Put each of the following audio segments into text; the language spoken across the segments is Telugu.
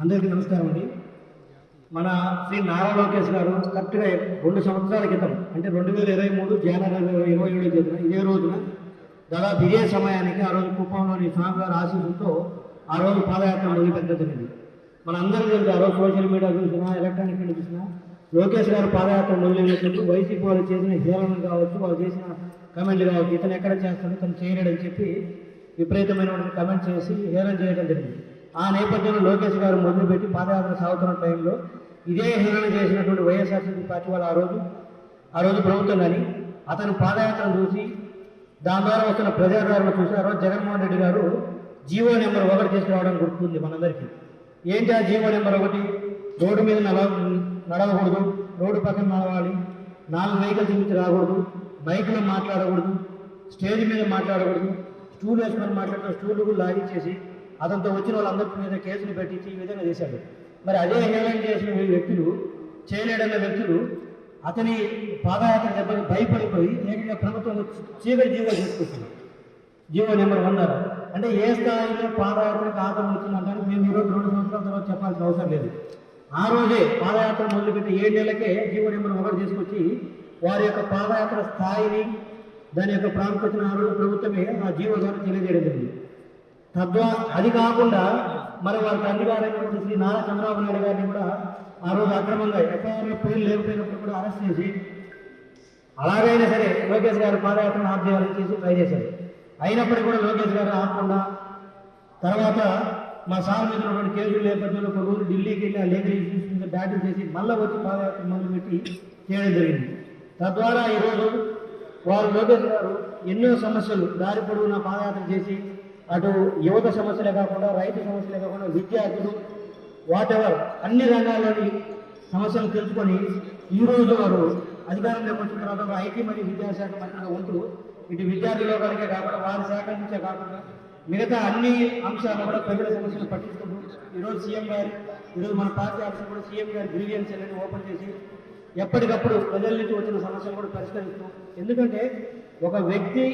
అందరికీ నమస్కారం అండి. మన శ్రీ నారా లోకేష్ గారు కరెక్ట్గా 2 సంవత్సరాల క్రితం అంటే 2023 జనవరి 27 ఇదే రోజున దాదాపు ఇదే సమయానికి ఆ రోజు కుప్పంలోని స్వామివారి ఆశీస్సులతో ఆ రోజు పాదయాత్ర మొదలుపెట్టడం జరిగింది. మన అందరికీ తెలుసు, ఆ రోజు సోషల్ మీడియా చూసినా ఎలక్ట్రానిక్ మీడియా చూసినా లోకేష్ గారు పాదయాత్ర మొదలైనప్పుడు వైసీపీ వాళ్ళు చేసిన హేళన కావచ్చు, వాళ్ళు చేసిన కమెంట్లు కావచ్చు, ఇతను ఎక్కడ చేస్తాడు ఇతను చేయలేడని చెప్పి విపరీతమైన కమెంట్ చేసి హేళన చేయడం జరిగింది. ఆ నేపథ్యంలో లోకేష్ గారు మొదలుపెట్టి పాదయాత్ర సాగుతున్న టైంలో ఇదే హేళన చేసినటువంటి వైఎస్ఆర్సీపీ పార్టీ వాళ్ళు ఆ రోజు ప్రభుత్వం కానీ అతను పాదయాత్రను చూసి దాని ద్వారా వస్తున్న ప్రజాదరణ చూసి ఆ రోజు జగన్మోహన్ రెడ్డి గారు జీవో నెంబర్ 1 తీసుకురావడం గుర్తుంది మనందరికీ. ఏంటి ఆ జీవో నెంబర్ 1? రోడ్డు మీద నడవకూడదు, రోడ్డు పక్కన నడవాలి, 4 వెహికల్స్ నుంచి రాకూడదు, బైక్లో మాట్లాడకూడదు, స్టేజ్ మీద మాట్లాడకూడదు, స్టూల్ వేసుకొని మాట్లాడుతూ స్టూల్ కూడా లాగించేసి అతనితో వచ్చిన వాళ్ళందరి మీద కేసులు పెట్టించి ఈ విధంగా చేశాడు. మరి అదే హేళన చేసిన వ్యక్తులు, చేయలేడన్న వ్యక్తులు అతని పాదయాత్ర దెబ్బకి భయపడిపోయి ఏకంగా ప్రభుత్వం చీకటి జీవో తీసుకొచ్చింది. జీవో నెంబర్ 1 అంటే ఏ స్థాయిలో పాదయాత్రకు ఆదరణ వచ్చిందంటే మేము ఈరోజు 2 సంవత్సరాల తర్వాత చెప్పాల్సిన అవసరం లేదు. ఆ రోజే పాదయాత్ర మొదలుపెట్టి 7 నెలలకే జీవో నెంబర్ 1 తీసుకొచ్చి వారి యొక్క పాదయాత్ర స్థాయిని దాని యొక్క ప్రాముఖ్యతను ఆ రోజు ప్రభుత్వమే ఆ జీవో ద్వారా తెలియజేయడం జరిగింది. అది కాకుండా మరి వారికి అధికారైనటువంటి శ్రీ నారా చంద్రబాబు నాయుడు గారిని కూడా ఆ రోజు అక్రమంగా ఎఫ్ఐఆర్లో పేర్లు లేకపోయినప్పుడు కూడా అరెస్ట్ చేసి అలాగైనా సరే లోకేష్ గారు పాదయాత్రను ఆఫ్ చేయాలని చేసి ట్రై చేశారు. అయినప్పటికీ కూడా లోకేష్ గారు ఆపకుండా తర్వాత మా సార్ మీద ఉన్నటువంటి కేసులు నేపథ్యంలో ఒక రోజు ఢిల్లీకి వెళ్ళి ఆ లీగల్ ఇష్యూస్ మీద బ్యాటిల్ చేసి మళ్ళీ వచ్చి పాదయాత్ర మొదలుపెట్టి చేయడం జరిగింది. తద్వారా ఈరోజు వారు లోకేష్ గారు ఎన్నో సమస్యలు దారి పొడవునా పాదయాత్ర చేసి అటు యువత సమస్యలే కాకుండా రైతు సమస్యలే కాకుండా విద్యార్థులు వాటెవర్ అన్ని రంగాల్లోని సమస్యలు తెలుసుకొని ఈరోజు వారు అధికారంలోకి వచ్చిన తర్వాత ఐటీ మరియు విద్యాశాఖ మంత్రిగా ఉంటూ ఇటు విద్యార్థి లోకాలకే కాకుండా వారి శాఖ నుంచే కాకుండా మిగతా అన్ని అంశాలను కూడా ప్రజల సమస్యలు పట్టించుకుంటూ ఈరోజు మన పార్టీ ఆఫీస్ కూడా సీఎం గారి గ్రీవియన్స్ అనేది ఓపెన్ చేసి ఎప్పటికప్పుడు ప్రజల నుంచి వచ్చిన సమస్యలు కూడా పరిష్కరిస్తూ, ఎందుకంటే ఒక వ్యక్తి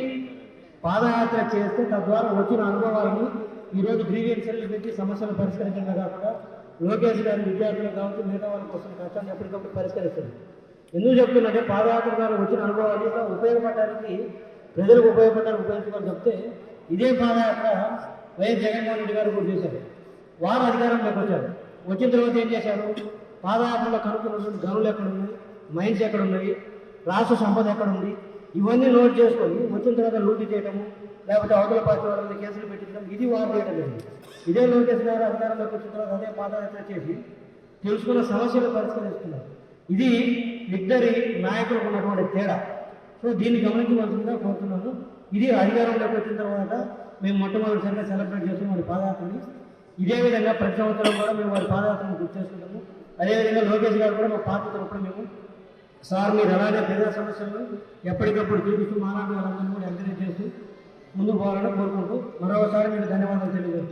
పాదయాత్ర చేస్తే తద్వారా వచ్చిన అనుభవాలను ఈరోజు గ్రీవియన్స్ సెల్లు పెట్టి సమస్యలు పరిష్కరించడమే కాకుండా లోకేష్ గారి విద్యార్థులు కావచ్చు మిగతా వాళ్ళ కోసం కష్టాన్ని ఎప్పటికప్పుడు పరిష్కరిస్తుంది. ఎందుకు చెప్తున్నట్టే పాదయాత్ర ద్వారా వచ్చిన అనుభవాలు ఇంకా ఉపయోగపడడానికి ప్రజలకు ఉపయోగించుకోవాలని చెప్తే ఇదే పాదయాత్ర వైఎస్ జగన్మోహన్ రెడ్డి గారు కూడా చేశారు. వారు అధికారంలోకి వచ్చారు. వచ్చిన తర్వాత ఏం చేశారు? పాదయాత్రలో కనుక్కున్నటువంటి గనులు ఎక్కడున్నాయి, మైన్స్ ఎక్కడున్నాయి, రాష్ట్ర సంపద ఎక్కడుంది, ఇవన్నీ నోట్ చేసుకొని వచ్చిన తర్వాత లూటీ చేయటము, లేకపోతే అవతల పార్టీ వాళ్ళ మీద కేసులు పెట్టించడం, ఇది వారు చేయడం జరిగింది. ఇదే లోకేష్ గారు అధికారంలోకి వచ్చిన తర్వాత అదే పాదయాత్ర చేసి తెలుసుకున్న సమస్యలు పరిష్కరిస్తున్నారు. ఇది ఇద్దరి నాయకులకు ఉన్నటువంటి తేడా. సో దీన్ని గమనించవలసిందిగా కోరుతున్నాము. ఇది అధికారంలోకి వచ్చిన తర్వాత మేము మొట్టమొదటిసారిగా సెలబ్రేట్ చేస్తున్నాం వారి పాదయాత్రని. ఇదే విధంగా ప్రతి సంవత్సరం కూడా మేము వారి పాదయాత్రను గుర్తు చేసుకుంటాము. అదేవిధంగా లోకేష్ గారు కూడా మా పార్టీ తరపున మేము సార్ మీరు అలాగే ప్రజా సమస్యలను ఎప్పటికప్పుడు చూపిస్తూ మాలాంటి వాళ్ళందరినీ కూడా ఎంకరేజ్ చేస్తూ ముందుకు పోవాలని కోరుకుంటూ మరొకసారి మీకు ధన్యవాదాలు తెలియజేస్తాను.